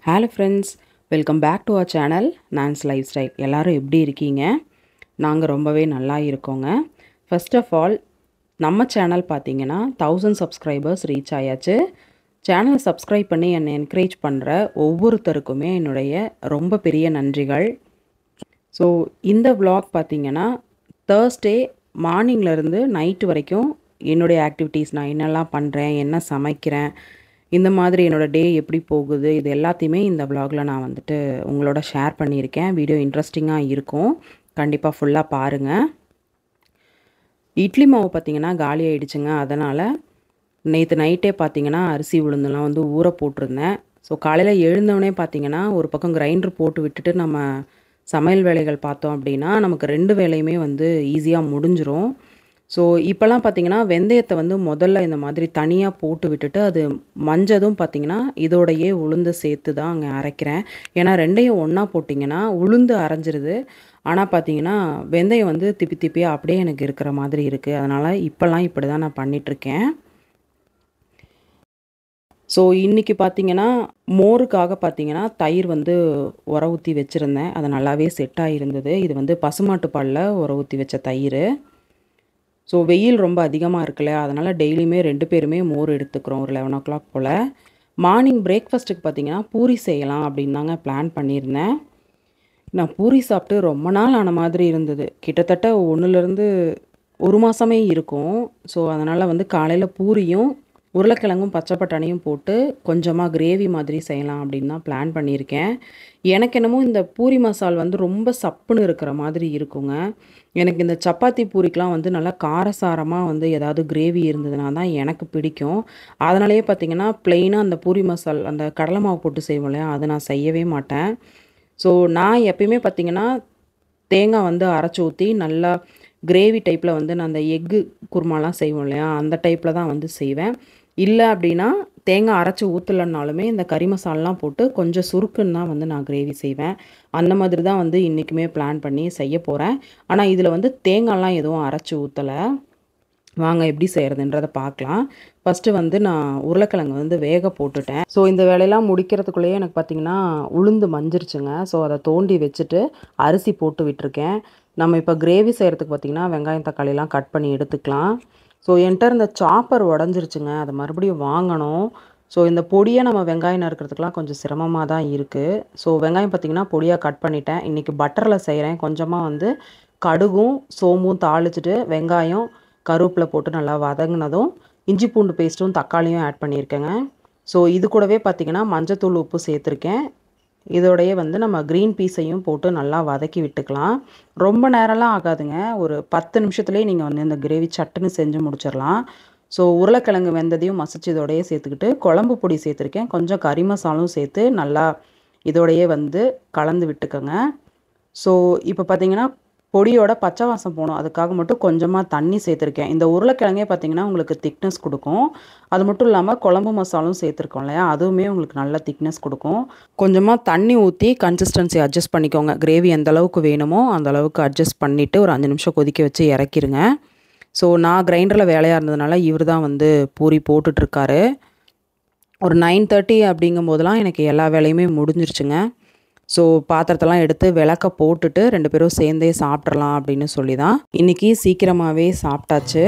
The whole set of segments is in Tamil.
Hello friends, welcome back to our channel Nan's life style. எல்லோரும் எப்படி இருக்கீங்க? நாங்கள் ரொம்பவே நல்லா இருக்கோங்க. ஃபர்ஸ்ட் ஆஃப் ஆல், நம்ம சேனல் பார்த்தீங்கன்னா 1000 சப்ஸ்கிரைபர்ஸ் ரீச் ஆயாச்சு. சேனலை சப்ஸ்கிரைப் பண்ணி என்னை என்கரேஜ் பண்ணுற ஒவ்வொருத்தருக்குமே என்னுடைய ரொம்ப பெரிய நன்றிகள். ஸோ இந்த vlog பார்த்தீங்கன்னா தேர்ஸ்டே மார்னிங்லேருந்து நைட்டு வரைக்கும் என்னுடைய ஆக்டிவிட்டீஸ், நான் என்னெல்லாம் பண்ணுறேன், என்ன சமைக்கிறேன், இந்த மாதிரி என்னோடய டே எப்படி போகுது, இது எல்லாத்தையுமே இந்த vlogல நான் வந்துட்டு உங்களோட ஷேர் பண்ணியிருக்கேன். வீடியோ இன்ட்ரெஸ்டிங்காக இருக்கும், கண்டிப்பாக ஃபுல்லாக பாருங்கள். இட்லி மாவு பார்த்திங்கன்னா காலி ஆகிடுச்சுங்க. அதனால் நேற்று நைட்டே பார்த்திங்கன்னா அரிசி உளுந்தெல்லாம் வந்து ஊற போட்டிருந்தேன். ஸோ காலையில் எழுந்தவொடனே பார்த்திங்கன்னா ஒரு பக்கம் கிரைண்டர் போட்டு விட்டுட்டு நம்ம சமையல் வேலைகள் பார்த்தோம் அப்படின்னா நமக்கு 2 வேலையுமே வந்து ஈஸியாக முடிஞ்சிரும். ஸோ இப்போல்லாம் பார்த்திங்கன்னா வெந்தயத்தை வந்து முதல்ல இந்த மாதிரி தனியாக போட்டு விட்டுட்டு அது மஞ்சதும் பார்த்திங்கன்னா இதோடையே உளுந்து சேர்த்து தான் அங்கே அரைக்கிறேன். ஏன்னா 2யும் ஒன்றா போட்டிங்கன்னா உளுந்து அரைஞ்சிருது. ஆனால் பார்த்திங்கன்னா வெந்தயம் வந்து திப்பி திப்பியாக அப்படியே எனக்கு இருக்கிற மாதிரி இருக்குது. அதனால் இப்போல்லாம் இப்படி தான் நான் பண்ணிகிட்ருக்கேன். ஸோ இன்றைக்கி பார்த்திங்கன்னா மோருக்காக பார்த்திங்கன்னா தயிர் வந்து உர ஊற்றி வச்சுருந்தேன். அது நல்லாவே செட் ஆகிருந்தது. இது வந்து பசுமாட்டு பாலில் உர ஊற்றி வச்ச தயிர். ஸோ வெயில் ரொம்ப அதிகமாக இருக்குல்ல, அதனால் டெய்லியுமே 2 பேருமே மோர் எடுத்துக்கிறோம் ஒரு 11 o'clock போல். மார்னிங் பிரேக்ஃபாஸ்ட்டுக்கு பார்த்திங்கன்னா பூரி செய்யலாம் அப்படின்னு தாங்க பிளான் பண்ணியிருந்தேன். நான் பூரி சாப்பிட்டு ரொம்ப நாள் ஆன மாதிரி இருந்தது. கிட்டத்தட்ட 1லேருந்து 1 மாதமே இருக்கும். ஸோ அதனால் வந்து காலையில் பூரியும் உருளைக்கிழங்கும் பச்சை பட்டாணியும் போட்டு கொஞ்சமாக கிரேவி மாதிரி செய்யலாம் அப்படின்னு தான் பிளான் பண்ணியிருக்கேன். எனக்கு என்னமோ இந்த பூரி மசால் வந்து ரொம்ப சப்புன்னு இருக்கிற மாதிரி இருக்குங்க. எனக்கு இந்த சப்பாத்தி பூரிக்கெலாம் வந்து நல்லா காரசாரமாக வந்து ஏதாவது கிரேவி இருந்ததுனா தான் எனக்கு பிடிக்கும். அதனாலேயே பார்த்திங்கன்னா ப்ளெயினாக அந்த பூரி மசால் அந்த கடலை மாவு போட்டு செய்வோம் இல்லையா, அதை நான் செய்யவே மாட்டேன். ஸோ நான் எப்பயுமே பார்த்திங்கன்னா தேங்காய் வந்து அரைச்சி ஊற்றி நல்லா கிரேவி டைப்பில் வந்து நான் அந்த எக்கு குருமாலாம் செய்வோம் இல்லையா, அந்த டைப்பில் தான் வந்து செய்வேன். இல்லை அப்படின்னா தேங்காய் அரைச்சி ஊற்றலைன்னாலுமே இந்த கறி மசாலெலாம் போட்டு கொஞ்சம் சுருக்குன்னு தான் வந்து நான் கிரேவி செய்வேன். அந்த மாதிரி தான் வந்து இன்றைக்குமே பிளான் பண்ணி செய்ய போகிறேன். ஆனால் இதில் வந்து தேங்காய்லாம் எதுவும் அரைச்சி ஊற்றலை. வாங்க எப்படி செய்கிறதுன்றதை பார்க்கலாம். ஃபஸ்ட்டு வந்து நான் உருளைக்கிழங்கு வந்து வேக போட்டுட்டேன். ஸோ இந்த வேலையெல்லாம் முடிக்கிறதுக்குள்ளேயே எனக்கு பார்த்திங்கன்னா உளுந்து மஞ்சிருச்சுங்க. ஸோ அதை தோண்டி வச்சுட்டு அரிசி போட்டு விட்டுருக்கேன். நம்ம இப்போ கிரேவி செய்கிறதுக்கு பார்த்திங்கன்னா வெங்காயம் தக்காளிலாம் கட் பண்ணி எடுத்துக்கலாம். ஸோ என்கிட்ட இந்த சாப்பர் உடஞ்சிருச்சுங்க, அதை மறுபடியும் வாங்கணும். ஸோ இந்த பொடியை நம்ம வெங்காயம் நறுக்கிறதுக்கெலாம் கொஞ்சம் சிரமமாக தான் இருக்குது. ஸோ வெங்காயம் பார்த்திங்கன்னா பொடியாக கட் பண்ணிட்டேன். இன்றைக்கி பட்டரில் செய்கிறேன். கொஞ்சமாக வந்து கடுகும் சோம்பும் தாளிச்சிட்டு வெங்காயம் கருவேப்பிலை போட்டு நல்லா வதங்கினதும் இஞ்சி பூண்டு பேஸ்ட்டும் தக்காளியும் ஆட் பண்ணியிருக்கேங்க. ஸோ இது கூடவே பார்த்திங்கன்னா மஞ்சத்தூள் உப்பு சேர்த்துருக்கேன். இதோடையே வந்து நம்ம க்ரீன் பீஸையும் போட்டு நல்லா வதக்கி விட்டுக்கலாம். ரொம்ப நேரம்லாம் ஆகாதுங்க, ஒரு 10 நிமிஷத்துலேயே நீங்கள் வந்து இந்த கிரேவி சட்டுன்னு செஞ்சு முடிச்சிடலாம். ஸோ உருளைக்கிழங்கு வெந்ததையும் மசிச்சு இதோடையே சேர்த்துக்கிட்டு குழம்பு பொடி சேர்த்துருக்கேன். கொஞ்சம் கறி மசாலும் சேர்த்து நல்லா இதோடையே வந்து கலந்து விட்டுக்கோங்க. ஸோ இப்போ பார்த்திங்கன்னா பொடியோட பச்சை வாசம் போகணும், அதுக்காக மட்டும் கொஞ்சமாக தண்ணி சேர்த்துருக்கேன். இந்த உருளைக்கிழங்கே பார்த்திங்கன்னா உங்களுக்கு திக்னஸ் கொடுக்கும். அது மட்டும் இல்லாமல் குழம்பு மசாலும் சேர்த்துருக்கோம் இல்லையா, அதுவுமே உங்களுக்கு நல்ல திக்னஸ் கொடுக்கும். கொஞ்சமாக தண்ணி ஊற்றி கன்சிஸ்டன்சி அட்ஜஸ்ட் பண்ணிக்கோங்க. கிரேவி எந்த அளவுக்கு வேணுமோ அந்த அளவுக்கு அட்ஜஸ்ட் பண்ணிவிட்டு ஒரு 5 நிமிஷம் கொதிக்க வச்சு இறக்கிருங்க. ஸோ நான் கிரைண்டரில் வேலையாக இருந்ததுனால இவர் தான் வந்து பூரி போட்டுட்ருக்காரு. ஒரு 9:30 அப்படிங்கும்போதெல்லாம் எனக்கு எல்லா வேலையுமே முடிஞ்சிருச்சுங்க. ஸோ பாத்திரத்தெல்லாம் எடுத்து விளக்க போட்டுட்டு 2 பேரும் சேர்ந்தே சாப்பிட்றலாம் அப்படின்னு சொல்லி தான் இன்றைக்கி சீக்கிரமாகவே சாப்பிட்டாச்சு.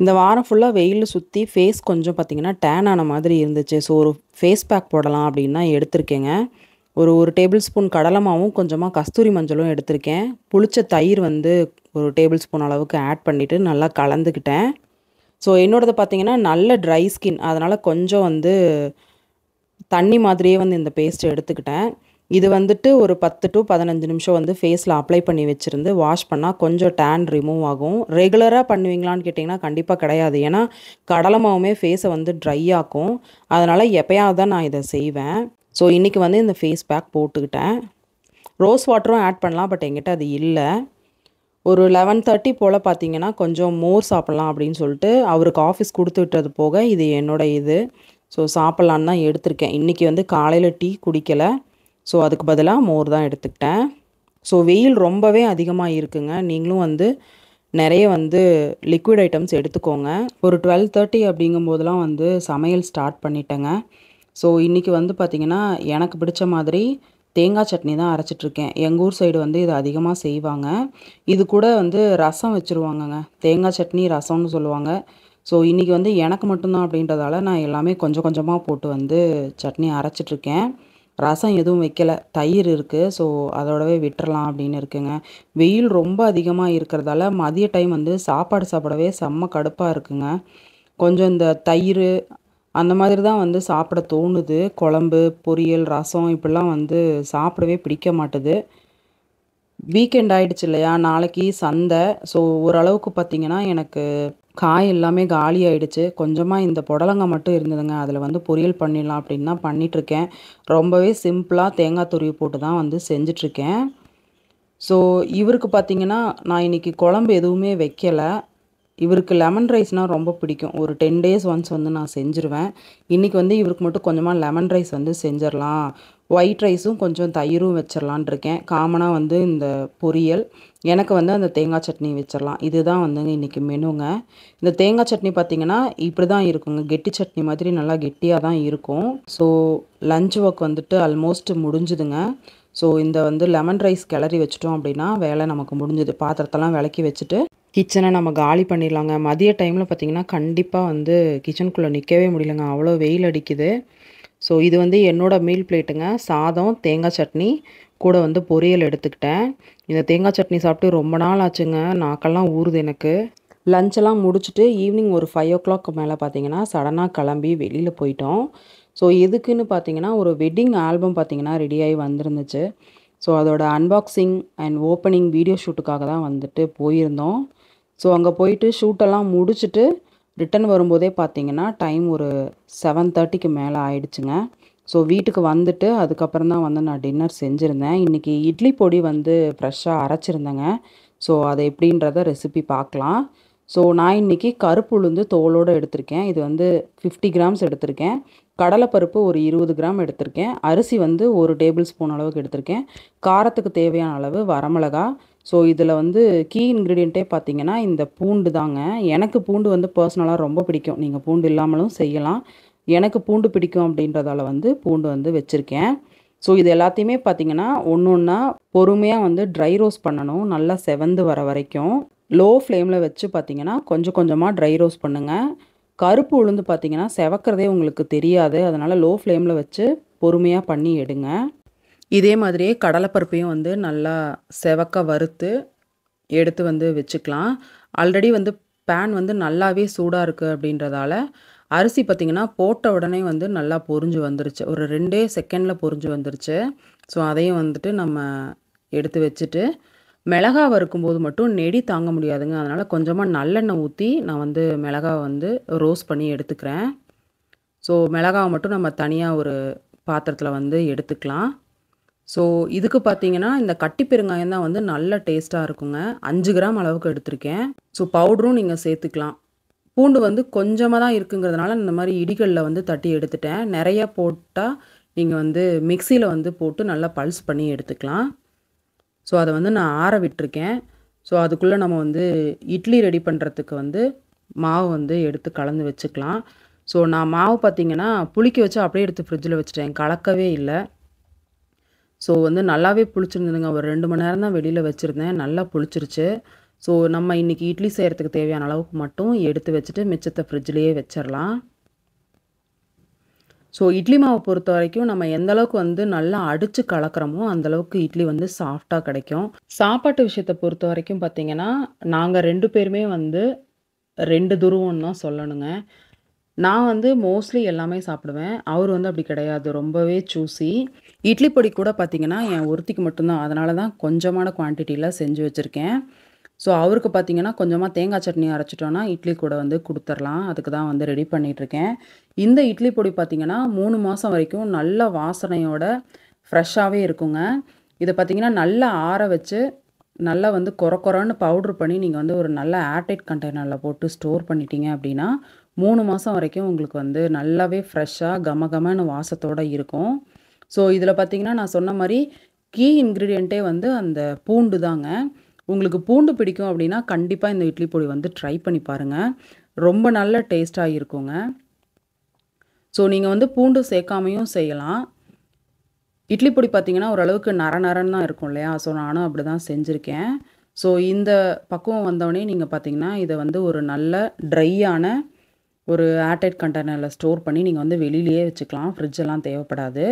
இந்த வாரம் ஃபுல்லாக வெயிலில் சுற்றி ஃபேஸ் கொஞ்சம் பார்த்திங்கன்னா டேன் ஆன மாதிரி இருந்துச்சு. ஸோ ஒரு ஃபேஸ் பேக் போடலாம் அப்படின்னு தான் எடுத்திருக்கேங்க. ஒரு 1 டேபிள் ஸ்பூன் கடலை மாவும் கொஞ்சமாக கஸ்தூரி மஞ்சளும் எடுத்திருக்கேன். புளிச்ச தயிர் வந்து 1 டேபிள் ஸ்பூன் அளவுக்கு ஆட் பண்ணிவிட்டு நல்லா கலந்துக்கிட்டேன். ஸோ என்னோடது பார்த்திங்கன்னா நல்ல ட்ரை ஸ்கின், அதனால் கொஞ்சம் வந்து தண்ணி மாதிரியே வந்து இந்த பேஸ்ட்டு எடுத்துக்கிட்டேன். இது வந்துட்டு ஒரு 10 to 15 நிமிஷம் வந்து ஃபேஸில் அப்ளை பண்ணி வச்சுருந்து வாஷ் பண்ணால் கொஞ்சம் டேன் ரிமூவ் ஆகும். ரெகுலராக பண்ணுவீங்களான்னு கேட்டிங்கன்னா கண்டிப்பாக கிடையாது. ஏன்னா கடலை மாவுமே ஃபேஸை வந்து ட்ரை ஆக்கும். அதனால் எப்போயாவது தான் நான் இதை செய்வேன். ஸோ இன்றைக்கி வந்து இந்த ஃபேஸ் பேக் போட்டுக்கிட்டேன். ரோஸ் வாட்டரும் ஆட் பண்ணலாம், பட் என்கிட்ட அது இல்லை. ஒரு 11:30 போல் பார்த்திங்கன்னா கொஞ்சம் மோர் சாப்பிட்லாம் அப்படின்னு சொல்லிட்டு அவருக்கு ஆஃபீஸ் கொடுத்து விட்டது போக இது என்னோடய இது. ஸோ சாப்பிட்லான்னு தான் எடுத்திருக்கேன். இன்றைக்கி வந்து காலையில் டீ குடிக்கலை. ஸோ அதுக்கு பதிலாக மோர் தான் எடுத்துக்கிட்டேன். ஸோ வெயில் ரொம்பவே அதிகமாக இருக்குங்க. நீங்களும் வந்து நிறைய வந்து லிக்விட் ஐட்டம்ஸ் எடுத்துக்கோங்க. ஒரு 12:30 அப்படிங்கும்போதெல்லாம் வந்து சமையல் ஸ்டார்ட் பண்ணிட்டேங்க. ஸோ இன்றைக்கி வந்து பார்த்திங்கன்னா எனக்கு பிடிச்ச மாதிரி தேங்காய் சட்னி தான் அரைச்சிட்ருக்கேன். எங்கள் ஊர் சைடு வந்து இது அதிகமாக செய்வாங்க. இது கூட வந்து ரசம் வச்சுருவாங்கங்க. தேங்காய் சட்னி ரசம்னு சொல்லுவாங்க. ஸோ இன்றைக்கி வந்து எனக்கு மட்டும்தான் அப்படின்றதால நான் எல்லாமே கொஞ்சம் கொஞ்சமாக போட்டு வந்து சட்னி அரைச்சிட்ருக்கேன். ரசம் எதுவும் வைக்கல. தயிர் இருக்குது. ஸோ அதோடவே விட்டுறலாம் அப்படின்னு இருக்குங்க. வெயில் ரொம்ப அதிகமாக இருக்கிறதால மதிய டைம் வந்து சாப்பாடு சாப்பிடவே செம்ம கடுப்பாக இருக்குங்க. கொஞ்சம் இந்த தயிர் அந்த மாதிரி தான் வந்து சாப்பிட தோணுது. குழம்பு, பொரியல், ரசம் இப்படிலாம் வந்து சாப்பிடவே பிடிக்க மாட்டுது. வீக்கெண்ட் ஆயிடுச்சு இல்லையா? நாளைக்கு சந்தை. ஸோ ஓரளவுக்கு பார்த்தீங்கன்னா எனக்கு காய் எல்லாமே காலி ஆயிடுச்சு. கொஞ்சமாக இந்த புடலங்காய் மட்டும் இருந்ததுங்க. அதில் வந்து பொரியல் பண்ணிடலாம் அப்படின்னு தான் பண்ணிகிட்ருக்கேன். ரொம்பவே சிம்பிளாக தேங்காய் துருவி போட்டு தான் வந்து செஞ்சிட்ருக்கேன். ஸோ இவருக்கு பார்த்தீங்கன்னா நான் இன்றைக்கி குழம்பு எதுவுமே வைக்கல. இவருக்கு லெமன் ரைஸ்னால் ரொம்ப பிடிக்கும். ஒரு 10 டேஸ் ஒன்ஸ் வந்து நான் செஞ்சுருவேன். இன்றைக்கி வந்து இவருக்கு மட்டும் கொஞ்சமாக லெமன் ரைஸ் வந்து செஞ்சிடலாம். ஒயிட் ரைஸும் கொஞ்சம் தயிரும் வச்சிடலான் இருக்கேன். காமனாக வந்து இந்த பொரியல், எனக்கு வந்து அந்த தேங்காய் சட்னி வச்சிடலாம். இதுதான் வந்துங்க இன்றைக்கி மெனுங்க. இந்த தேங்காய் சட்னி பார்த்திங்கன்னா இப்படி தான் இருக்குங்க. கெட்டி சட்னி மாதிரி நல்லா கெட்டியாக தான் இருக்கும். ஸோ லஞ்ச் ஒர்க் வந்துட்டு ஆல்மோஸ்ட் முடிஞ்சுதுங்க. ஸோ இந்த வந்து லெமன் ரைஸ் கிளறி வச்சிட்டோம் அப்படின்னா வேலை நமக்கு முடிஞ்சுது. பாத்திரத்தெல்லாம் விளக்கி வச்சுட்டு கிச்சனை நம்ம காலி பண்ணிடலாங்க. மதிய டைமில் பார்த்திங்கன்னா கண்டிப்பாக வந்து கிச்சனுக்குள்ளே நிற்கவே முடியலங்க. அவ்வளோ வெயில் அடிக்குது. ஸோ இது வந்து என்னோடய மீல் பிளேட்டுங்க. சாதம், தேங்காய் சட்னி கூட வந்து பொரியல் எடுத்துக்கிட்டேன். இந்த தேங்காய் சட்னி சாப்பிட்டு ரொம்ப நாள் ஆச்சுங்க. நாக்கெல்லாம் ஊறுது எனக்கு. லஞ்செல்லாம் முடிச்சுட்டு ஈவினிங் ஒரு 5:00 மேலே பார்த்திங்கன்னா சடனாக கிளம்பி வெளியில் போயிட்டோம். ஸோ எதுக்குன்னு பார்த்தீங்கன்னா ஒரு வெட்டிங் ஆல்பம் பார்த்திங்கன்னா ரெடியாகி வந்திருந்துச்சு. ஸோ அதோட அன்பாக்சிங் அண்ட் ஓப்பனிங் வீடியோ ஷூட்டுக்காக தான் வந்துட்டு போயிருந்தோம். ஸோ அங்கே போயிட்டு ஷூட்டெல்லாம் முடிச்சுட்டு ரிட்டன் வரும்போதே பார்த்திங்கன்னா டைம் ஒரு 7:30க்கு மேலே ஆயிடுச்சுங்க. ஸோ வீட்டுக்கு வந்துட்டு அதுக்கப்புறம் தான் வந்து நான் டின்னர் செஞ்சுருந்தேன். இன்றைக்கி இட்லி பொடி வந்து ஃப்ரெஷ்ஷாக அரைச்சிருந்தேங்க. ஸோ அதை எப்படின்றத ரெசிபி பார்க்கலாம். ஸோ நான் இன்றைக்கி கருப்பு உளுந்து தோலோடு எடுத்திருக்கேன். இது வந்து 50 கிராம்ஸ் எடுத்திருக்கேன். கடலைப்பருப்பு ஒரு 20 கிராம் எடுத்திருக்கேன். அரிசி வந்து 1 டேபிள் ஸ்பூன் அளவுக்கு எடுத்திருக்கேன். காரத்துக்கு தேவையான அளவு வரமிளகா. ஸோ இதில் வந்து கீ இன்க்ரீடியண்ட்டே பார்த்திங்கன்னா இந்த பூண்டு தாங்க. எனக்கு பூண்டு வந்து பர்சனலாக ரொம்ப பிடிக்கும். நீங்கள் பூண்டு இல்லாமலும் செய்யலாம். எனக்கு பூண்டு பிடிக்கும் அப்படின்றதால வந்து பூண்டு வந்து வச்சுருக்கேன். ஸோ இது எல்லாத்தையுமே பார்த்திங்கன்னா ஒன்று ஒன்றா பொறுமையாக வந்து ட்ரை ரோஸ்ட் பண்ணணும். நல்லா செவந்து வர வரைக்கும் லோ ஃப்ளேமில் வச்சு பார்த்திங்கன்னா கொஞ்சம் கொஞ்சமாக ட்ரை ரோஸ்ட் பண்ணுங்கள். கருப்பு உளுந்து பார்த்திங்கன்னா செவக்கிறதே உங்களுக்கு தெரியாது. அதனால் லோ ஃப்ளேமில் வச்சு பொறுமையாக பண்ணி எடுங்க. இதே மாதிரியே கடலைப்பருப்பையும் வந்து நல்லா செவக்க வறுத்து எடுத்து வந்து வச்சுக்கலாம். ஆல்ரெடி வந்து பேன் வந்து நல்லாவே சூடாக இருக்குது அப்படின்றதால அரிசி பார்த்திங்கன்னா போட்ட உடனே வந்து நல்லா பொரிஞ்சு வந்துருச்சு. ஒரு 2 செகண்டில் பொரிஞ்சு வந்துருச்சு. ஸோ அதையும் வந்துட்டு நம்ம எடுத்து வச்சுட்டு மிளகா வறுக்கும்போது மட்டும் நெடி தாங்க முடியாதுங்க. அதனால் கொஞ்சமாக நல்லெண்ணெய் ஊற்றி நான் வந்து மிளகாவை வந்து ரோஸ்ட் பண்ணி எடுத்துக்கிறேன். ஸோ மிளகாவை மட்டும் நம்ம தனியாக ஒரு பாத்திரத்தில் வந்து எடுத்துக்கலாம். ஸோ இதுக்கு பார்த்தீங்கன்னா இந்த கட்டி பெருங்காயம் தான் வந்து நல்ல டேஸ்ட்டாக இருக்குங்க. 5 கிராம் அளவுக்கு எடுத்திருக்கேன். ஸோ பவுடரும் நீங்கள் சேர்த்துக்கலாம். பூண்டு வந்து கொஞ்சமாக தான் இருக்குங்கிறதுனால இந்த மாதிரி இடிகளில் வந்து தட்டி எடுத்துட்டேன். நிறையா போட்டால் நீங்கள் வந்து மிக்சியில் வந்து போட்டு நல்லா பல்ஸ் பண்ணி எடுத்துக்கலாம். ஸோ அதை வந்து நான் ஆற விட்டுருக்கேன். ஸோ அதுக்குள்ளே நம்ம வந்து இட்லி ரெடி பண்ணுறதுக்கு வந்து மாவு வந்து எடுத்து கலந்து வச்சுக்கலாம். ஸோ நான் மாவு பார்த்திங்கன்னா புளிக்க வச்சு அப்படியே எடுத்து ஃப்ரிட்ஜில் வச்சுட்டேன். கலக்கவே இல்லை. ஸோ வந்து நல்லாவே புளிச்சிருந்ததுங்க. ஒரு 2 மணி நேரம் தான் வெளியில் வச்சுருந்தேன். நல்லா புளிச்சிருச்சு. ஸோ நம்ம இன்றைக்கி இட்லி செய்கிறதுக்கு தேவையான அளவுக்கு மட்டும் எடுத்து வச்சுட்டு மிச்சத்தை ஃப்ரிட்ஜ்லேயே வச்சிடலாம். ஸோ இட்லி மாவை பொறுத்த வரைக்கும் நம்ம எந்த அளவுக்கு வந்து நல்லா அடித்து கலக்கிறோமோ அந்தளவுக்கு இட்லி வந்து சாஃப்டாக கிடைக்கும். சாப்பாட்டு விஷயத்தை பொறுத்த வரைக்கும் பார்த்திங்கன்னா நாங்கள் 2 பேருமே வந்து 2 துருவம்னு தான் சொல்லணுங்க. நான் வந்து மோஸ்ட்லி எல்லாமே சாப்பிடுவேன். அவர் வந்து அப்படி கிடையாது. ரொம்பவே சூஸி. இட்லி பொடி கூட பார்த்திங்கன்னா என் ஒருத்திக்கு மட்டும்தான். அதனால தான் கொஞ்சமான குவான்டிட்டியில் செஞ்சு வச்சுருக்கேன். ஸோ அவருக்கு பார்த்திங்கன்னா கொஞ்சமாக தேங்காய் சட்னி அரைச்சிட்டோன்னா இட்லி கூட வந்து கொடுத்துர்லாம். அதுக்கு தான் வந்து ரெடி பண்ணிகிட்ருக்கேன். இந்த இட்லி பொடி பார்த்திங்கன்னா 3 மாதம் வரைக்கும் நல்ல வாசனையோட ஃப்ரெஷ்ஷாகவே இருக்குங்க. இதை பார்த்திங்கன்னா நல்லா ஆற வச்சு நல்லா வந்து கொரன்னு பவுட்ரு பண்ணி நீங்கள் வந்து ஒரு நல்ல ஏர்டைட் கண்டெய்னரில் போட்டு ஸ்டோர் பண்ணிட்டீங்க அப்படின்னா 3 மாதம் வரைக்கும் உங்களுக்கு வந்து நல்லாவே ஃப்ரெஷ்ஷாக கமகமன்னு வாசத்தோடு இருக்கும். ஸோ இதில் பார்த்திங்கன்னா நான் சொன்ன மாதிரி கீ இன்க்ரீடியண்ட்டே வந்து அந்த பூண்டு தாங்க. உங்களுக்கு பூண்டு பிடிக்கும் அப்படின்னா கண்டிப்பாக இந்த இட்லி பொடி வந்து ட்ரை பண்ணி பாருங்கள். ரொம்ப நல்ல டேஸ்ட்டாக இருக்குங்க. ஸோ நீங்கள் வந்து பூண்டு சேர்க்காமையும் செய்யலாம். இட்லி பொடி பார்த்தீங்கன்னா ஓரளவுக்கு நர நரன்னு தான் இருக்கும் இல்லையா? ஸோ நானும் அப்படி தான் செஞ்சுருக்கேன். ஸோ இந்த பக்குவம் வந்தோடனே நீங்கள் பார்த்தீங்கன்னா இதை வந்து ஒரு நல்ல ட்ரையான ஒரு ஏர்டைட் கண்டெய்னரில் ஸ்டோர் பண்ணி நீங்கள் வந்து வெளியிலேயே வச்சுக்கலாம். ஃப்ரிட்ஜெல்லாம் தேவைப்படாது.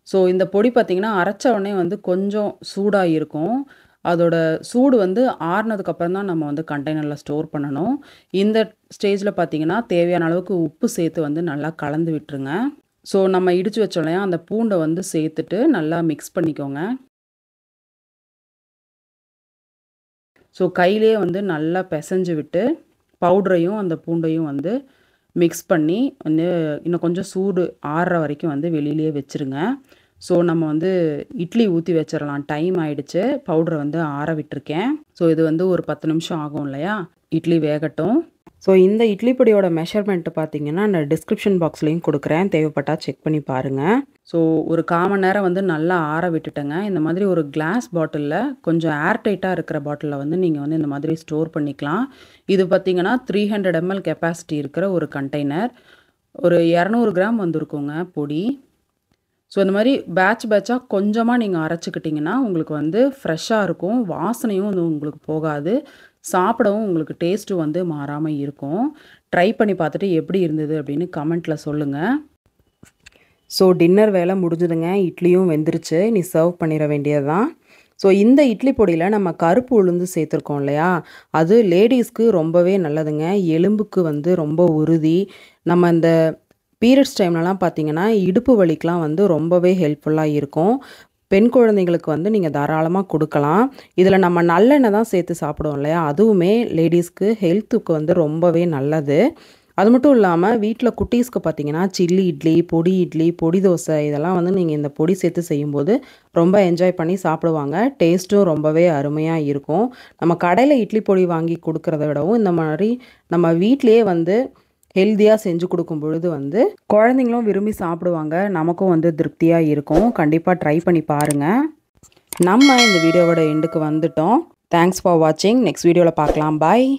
ஸோ இந்த பொடி பார்த்தீங்கன்னா அரைச்ச உடனே வந்து கொஞ்சம் சூடாக இருக்கும். அதோட சூடு வந்து ஆறுனதுக்கப்புறம் தான் நம்ம வந்து கண்டெய்னரில் ஸ்டோர் பண்ணணும். இந்த ஸ்டேஜில் பார்த்தீங்கன்னா தேவையான அளவுக்கு உப்பு சேர்த்து வந்து நல்லா கலந்து விட்டுருங்க. ஸோ நம்ம இடித்து வச்சோம் இல்லையா, அந்த பூண்டை வந்து சேர்த்துட்டு நல்லா மிக்ஸ் பண்ணிக்கோங்க. ஸோ கையிலே வந்து நல்லா பிசைஞ்சு விட்டு பவுடரையும் அந்த பூண்டையும் வந்து மிக்ஸ் பண்ணி வந்து இன்னும் கொஞ்சம் சூடு ஆறுற வரைக்கும் வந்து வெளியிலேயே வச்சுருங்க. ஸோ நம்ம வந்து இட்லி ஊற்றி வச்சிடலாம். டைம் ஆயிடுச்சு. பவுடரை வந்து ஆற விட்டுருக்கேன். ஸோ இது வந்து ஒரு 10 நிமிஷம் ஆகும் இல்லையா, இட்லி வேகட்டும். ஸோ இந்த இட்லி பொடியோட மெஷர்மெண்ட்டு பார்த்தீங்கன்னா நான் டிஸ்கிரிப்ஷன் பாக்ஸ்லேயும் கொடுக்குறேன். தேவைப்பட்டால் செக் பண்ணி பாருங்கள். ஸோ ஒரு 1/4 மணி நேரம் வந்து நல்லா ஆற விட்டுட்டேங்க. இந்த மாதிரி ஒரு கிளாஸ் பாட்டிலில் கொஞ்சம் ஏர்டைட்டாக இருக்கிற பாட்டிலில் வந்து நீங்கள் வந்து இந்த மாதிரி ஸ்டோர் பண்ணிக்கலாம். இது பார்த்தீங்கன்னா 300 ml கெப்பாசிட்டி இருக்கிற ஒரு கண்டெய்னர். ஒரு 200 கிராம் வந்துருக்குங்க பொடி. ஸோ இந்த மாதிரி பேட்சாக கொஞ்சமாக நீங்கள் அரைச்சிக்கிட்டிங்கன்னா உங்களுக்கு வந்து ஃப்ரெஷ்ஷாக இருக்கும். வாசனையும் வந்து உங்களுக்கு போகாது. சாப்பிடவும் உங்களுக்கு டேஸ்ட்டும் வந்து மாறாமல் இருக்கும். ட்ரை பண்ணி பார்த்துட்டு எப்படி இருந்தது அப்படின்னு கமெண்ட்டில் சொல்லுங்கள். ஸோ டின்னர் வேலை முடிஞ்சுதுங்க. இட்லியும் வெந்துருச்சு. நீ சர்வ் பண்ணிட வேண்டியது தான். ஸோ இந்த இட்லி பொடியில் நம்ம கருப்பு உளுந்து சேர்த்துருக்கோம் இல்லையா, அது லேடிஸ்க்கு ரொம்பவே நல்லதுங்க. எலும்புக்கு வந்து ரொம்ப உறுதி. நம்ம இந்த பீரியட்ஸ் டைம்லலாம் பார்த்தீங்கன்னா இடுப்பு வலிக்கெலாம் வந்து ரொம்பவே ஹெல்ப்ஃபுல்லாக இருக்கும். பெண் குழந்தைங்களுக்கு வந்து நீங்கள் தாராளமாக கொடுக்கலாம். இதில் நம்ம நல்லெண்ணெய் தான் சேர்த்து சாப்பிடுவோம் இல்லையா, அதுவுமே லேடிஸ்க்கு ஹெல்த்துக்கு வந்து ரொம்பவே நல்லது. அது மட்டும் இல்லாமல் வீட்டில் குட்டீஸ்க்கு பார்த்தீங்கன்னா சில்லி இட்லி, பொடி தோசை இதெல்லாம் வந்து நீங்கள் இந்த பொடி சேர்த்து செய்யும்போது ரொம்ப என்ஜாய் பண்ணி சாப்பிடுவாங்க. டேஸ்ட்டும் ரொம்பவே அருமையாக இருக்கும். நம்ம கடையில் இட்லி பொடி வாங்கி கொடுக்குறத விடவும் இந்த மாதிரி நம்ம வீட்டிலேயே வந்து ஹெல்த்தியாக செஞ்சு கொடுக்கும் பொழுது வந்து குழந்தைங்களும் விரும்பி சாப்பிடுவாங்க. நமக்கும் வந்து திருப்தியாக இருக்கும். கண்டிப்பாக ட்ரை பண்ணி பாருங்கள். நம்ம இந்த வீடியோவோட எண்டுக்கு வந்துட்டோம். தேங்க்ஸ் ஃபார் வாட்சிங். நெக்ஸ்ட் வீடியோவில் பார்க்கலாம். பாய்.